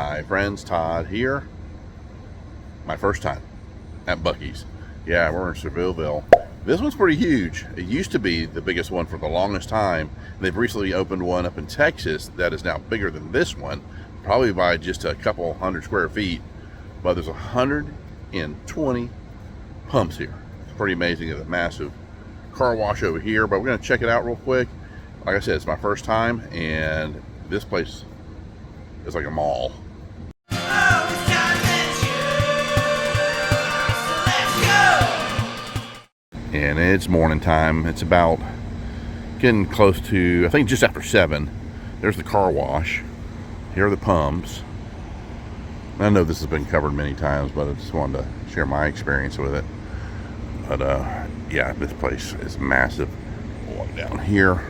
Hi friends, Todd here. My first time at Buc-ee's. Yeah, we're in Sevierville. This one's pretty huge. It used to be the biggest one for the longest time. They've recently opened one up in Texas that is now bigger than this one, probably by just a couple hundred square feet. But there's 120 pumps here. It's pretty amazing. There's a massive car wash over here, but we're gonna check it out real quick. Like I said, it's my first time, and this place is like a mall. And it's morning time. It's about getting close to, I think, just after 7. There's the car wash. Here are the pumps. I know this has been covered many times, but I just wanted to share my experience with it. But yeah, this place is massive. Walk down here.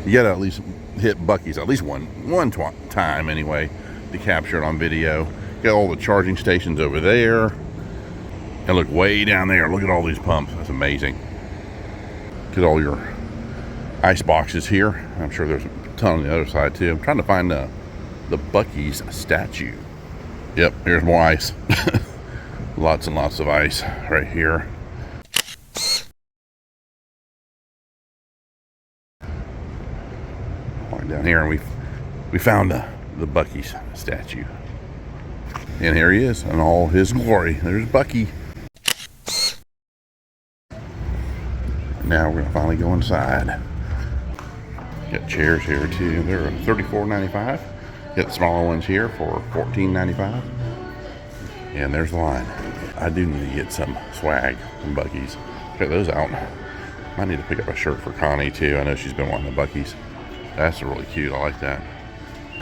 You gotta at least hit Buc-ee's at least one time anyway to capture it on video. Got all the charging stations over there. And look way down there. Look at all these pumps. That's amazing. Get all your ice boxes here. I'm sure there's a ton on the other side too. I'm trying to find the Bucky's statue. Yep, here's more ice. Lots and lots of ice right here. Walk down here, and we found the Bucky's statue. And here he is in all his glory. There's Buc-ee. Now we're gonna finally go inside. Got chairs here too. They're $34.95. Got the smaller ones here for $14.95. And there's the line. I do need to get some swag from Buc-ee's. Check those out. Might need to pick up a shirt for Connie too. I know she's been wanting the Buc-ee's. That's really cute. I like that.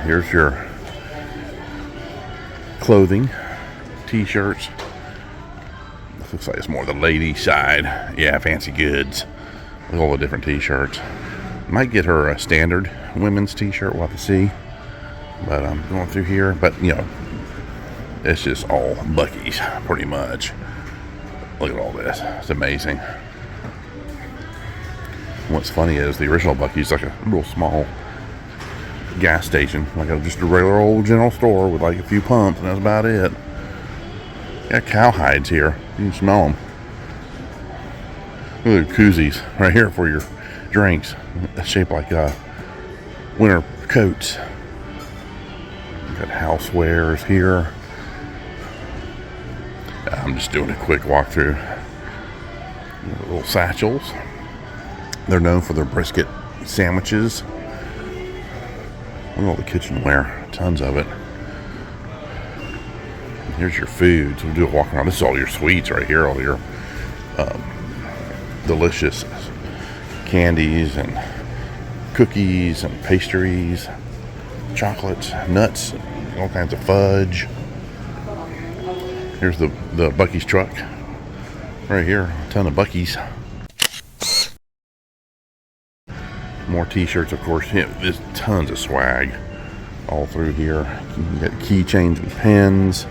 Here's your clothing, t-shirts. Looks like it's more the lady side. Yeah, fancy goods with all the different t-shirts. Might get her a standard women's t-shirt. We'll have to see. But I'm going through here. But you know, it's just all Buc-ee's pretty much. Look at all this. It's amazing. What's funny is the original Buc-ee's like a real small gas station, like just a regular old general store with like a few pumps, and that's about it. Got cow hides here. You can smell them. Look at koozies right here for your drinks. Shaped like winter coats. Got housewares here. I'm just doing a quick walkthrough. Little satchels. They're known for their brisket sandwiches. Look at all the kitchenware. Tons of it. Here's your foods. We'll do a walk around. This is all your sweets right here. All your delicious candies and cookies and pastries, chocolates, nuts, all kinds of fudge. Here's the Buc-ee's truck right here. A ton of Buc-ee's. More t-shirts, of course. Yeah, there's tons of swag all through here. You got keychains and pens.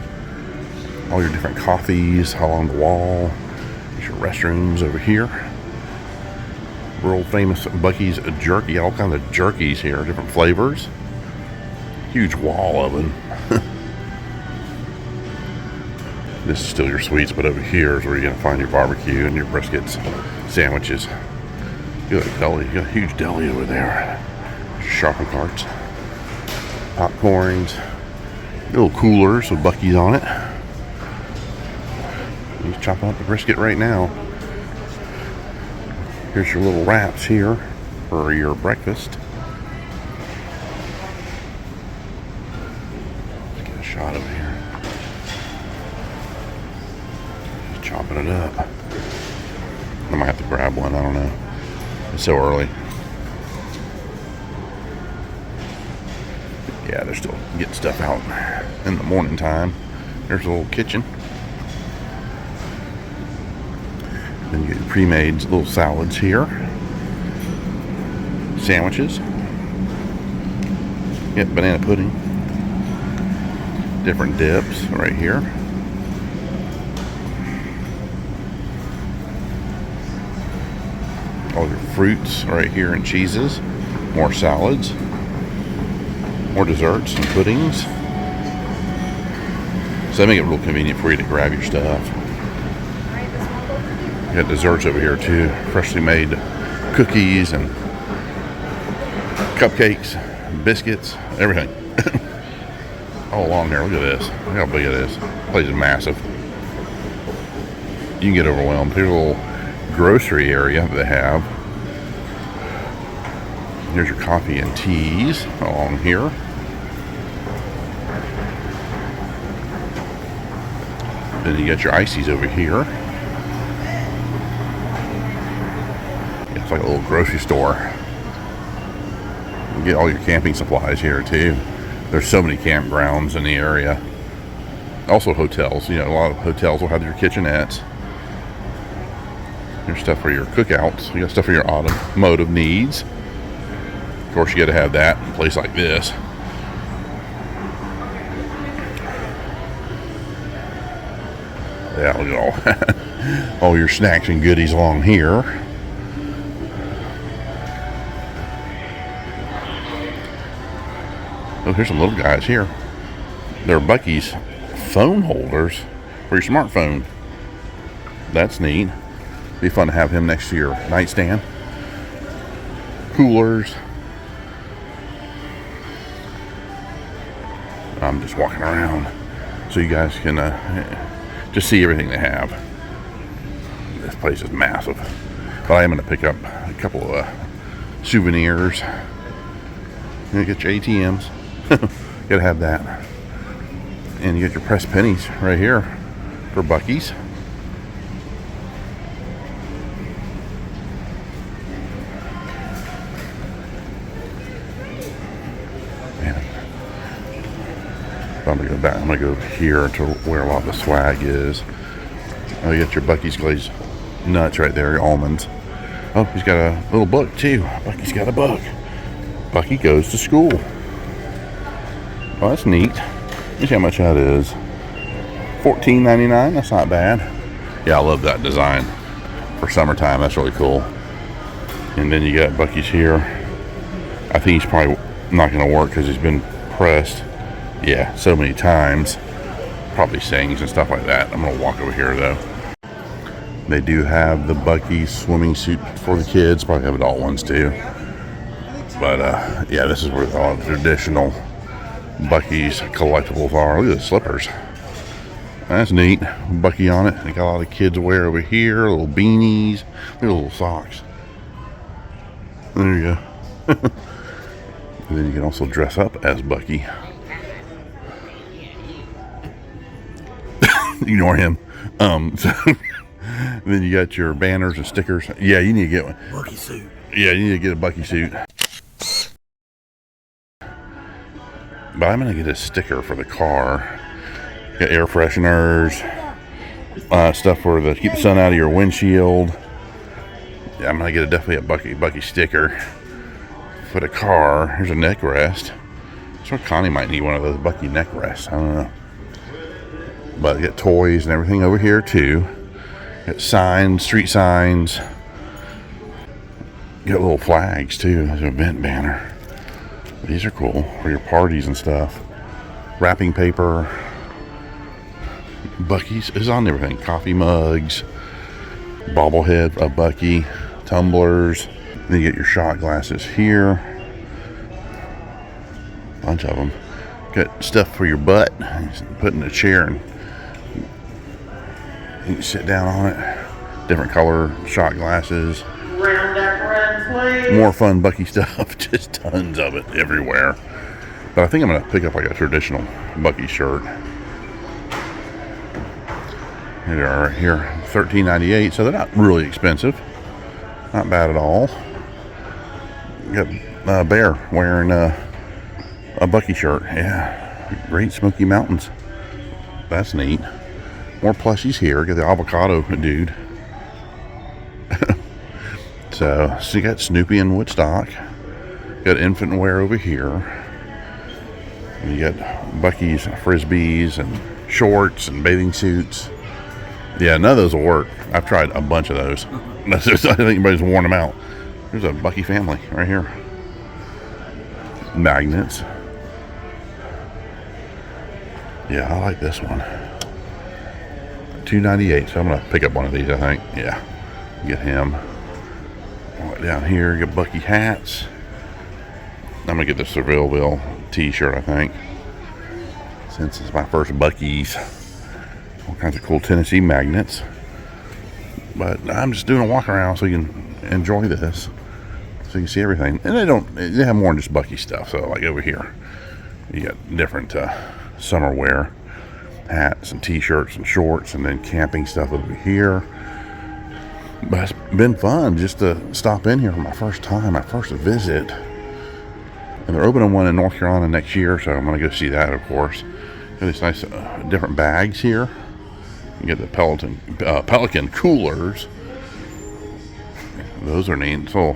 All your different coffees all on the wall. There's your restrooms over here. World famous Buc-ee's jerky. All kinds of jerkies here, different flavors. Huge wall of them. This is still your sweets, but over here is where you're gonna find your barbecue and your briskets, sandwiches. You got a deli. You got a huge deli over there. Shopping carts, popcorns, little coolers with Buc-ee's on it. He's chopping up the brisket right now. Here's your little wraps here for your breakfast. Let's get a shot of here. Just chopping it up. I might have to grab one. I don't know. It's so early. Yeah, they're still getting stuff out in the morning time. There's a little kitchen. Then you get your pre-made little salads here. Sandwiches. Get banana pudding. Different dips right here. All your fruits right here and cheeses. More salads. More desserts and puddings. So they make it real convenient for you to grab your stuff. You got desserts over here too. Freshly made cookies and cupcakes, biscuits, everything. All along there. Look at this. Look how big it is. The place is massive. You can get overwhelmed. Here's a little grocery area that they have. Here's your coffee and teas along here. Then you got your ices over here. It's like a little grocery store. You get all your camping supplies here too. There's so many campgrounds in the area. Also hotels. You know, a lot of hotels will have your kitchenettes. Here's stuff for your cookouts. You got stuff for your automotive needs. Of course, you got to have that in a place like this. Yeah, look at all your snacks and goodies along here. Oh, here's some little guys here. They're Bucky's phone holders for your smartphone. That's neat. Be fun to have him next to your nightstand. Coolers. I'm just walking around so you guys can just see everything they have. This place is massive. But I am going to pick up a couple of souvenirs. You get your ATMs. Gotta have that. And you get your pressed pennies right here for Bucky's. I'm gonna go back. I'm gonna go here to where a lot of the swag is. Oh, you got your Bucky's glazed nuts right there, your almonds. Oh, he's got a little book too. Bucky's got a book. Bucky goes to school. Oh, that's neat. Let me see how much that is. $14.99. That's not bad. Yeah, I love that design for summertime. That's really cool. And then you got Bucky's here. I think he's probably not going to work because he's been pressed. Yeah, so many times. Probably sings and stuff like that. I'm going to walk over here though. They do have the Bucky's swimming suit for the kids. Probably have adult ones too. But yeah, this is where all the traditional Bucky's collectibles are. Look at the slippers. That's neat. Bucky on it. They got a lot of kids wear over here. Little beanies. Look at the little socks. There you go. And then you can also dress up as Bucky. Ignore him. So then you got your banners and stickers. Yeah, you need to get one. Bucky suit. Yeah, you need to get a Bucky suit. But I'm going to get a sticker for the car. Got air fresheners. Stuff for the keep the sun out of your windshield. Yeah, I'm going to get definitely a Bucky sticker for the car. Here's a neck rest. So Connie might need one of those Bucky neck rests. I don't know. But I got toys and everything over here too. Got signs, street signs. Got little flags too. There's an event banner. These are cool for your parties and stuff. Wrapping paper. Bucky's is on everything. Coffee mugs. Bobblehead of Bucky. Tumblers. Then you get your shot glasses here. Bunch of them. Got stuff for your butt. Put in a chair and you can sit down on it. Different color shot glasses. More fun Bucky stuff. Just tons of it everywhere. But I think I'm going to pick up like a traditional Bucky shirt. Here they are right here. $13.98. So they're not really expensive. Not bad at all. Got a bear wearing a Bucky shirt. Yeah. Great Smoky Mountains. That's neat. More plushies here. Got the avocado dude. So you got Snoopy and Woodstock. Got infant wear over here. And you got Bucky's frisbees and shorts and bathing suits. Yeah, none of those will work. I've tried a bunch of those. I think anybody's worn them out. There's a Bucky family right here. Magnets. Yeah, I like this one. $2.98. So I'm gonna pick up one of these. I think. Yeah, get him. Right down here, get Bucky hats. I'm gonna get the Sevierville T-shirt. I think, since it's my first Bucky's. All kinds of cool Tennessee magnets. But I'm just doing a walk around so you can enjoy this, so you can see everything. And they have more than just Bucky stuff. So like over here, you got different summer wear hats and T-shirts and shorts, and then camping stuff over here. But it's been fun just to stop in here for my first time, my first visit. And they're opening one in North Carolina next year, so I'm going to go see that, of course. Got these nice different bags here. You get the Pelican coolers. Those are neat. So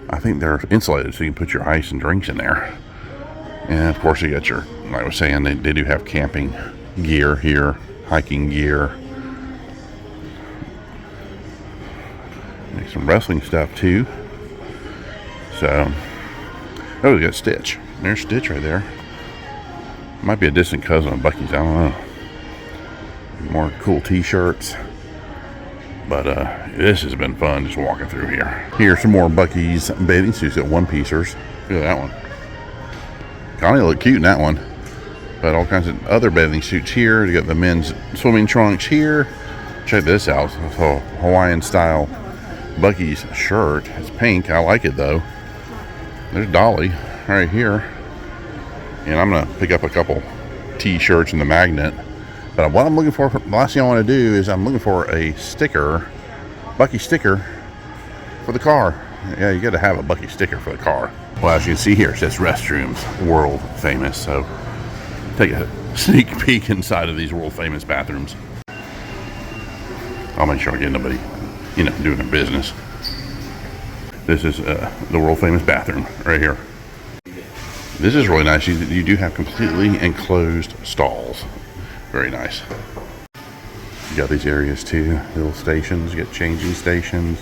I think they're insulated, so you can put your ice and drinks in there. And of course, you got your, like I was saying, they do have camping gear here, hiking gear. Make some wrestling stuff too. So, oh, we got Stitch. There's Stitch right there. Might be a distant cousin of Bucky's. I don't know. More cool T-shirts. But this has been fun just walking through here. Here's some more Bucky's bathing suits. Got one-piecers. Look at that one. Connie look cute in that one. But all kinds of other bathing suits here. You got the men's swimming trunks here. Check this out. It's a Hawaiian style Bucky's shirt. It's pink. I like it though. There's Dolly right here. And I'm gonna pick up a couple T-shirts in the magnet. But what I'm looking for, the last thing I want to do is I'm looking for a sticker, Bucky sticker for the car. Yeah, you got to have a Bucky sticker for the car. Well, as you can see here, it says restrooms, world famous. So take a sneak peek inside of these world famous bathrooms. I'll make sure I get nobody, doing their business. This is the world famous bathroom right here. This is really nice. You do have completely enclosed stalls. Very nice. You got these areas too, little stations. You got changing stations.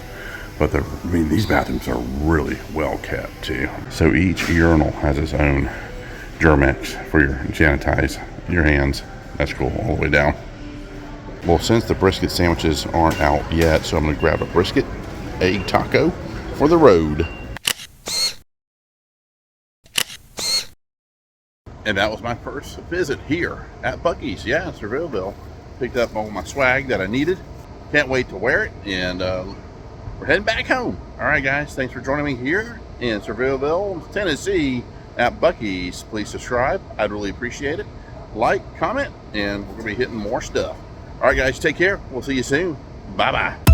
But these bathrooms are really well kept too. So each urinal has its own Germex for your sanitize your hands. That's cool, all the way down. Well, since the brisket sandwiches aren't out yet, so I'm gonna grab a brisket egg taco for the road. And that was my first visit here at Bucky's. Yeah, Sevierville. Picked up all my swag that I needed. Can't wait to wear it. And we're heading back home. All right, guys. Thanks for joining me here in Sevierville, Tennessee at Bucky's. Please subscribe. I'd really appreciate it. Like, comment, and we're going to be hitting more stuff. All right, guys. Take care. We'll see you soon. Bye-bye.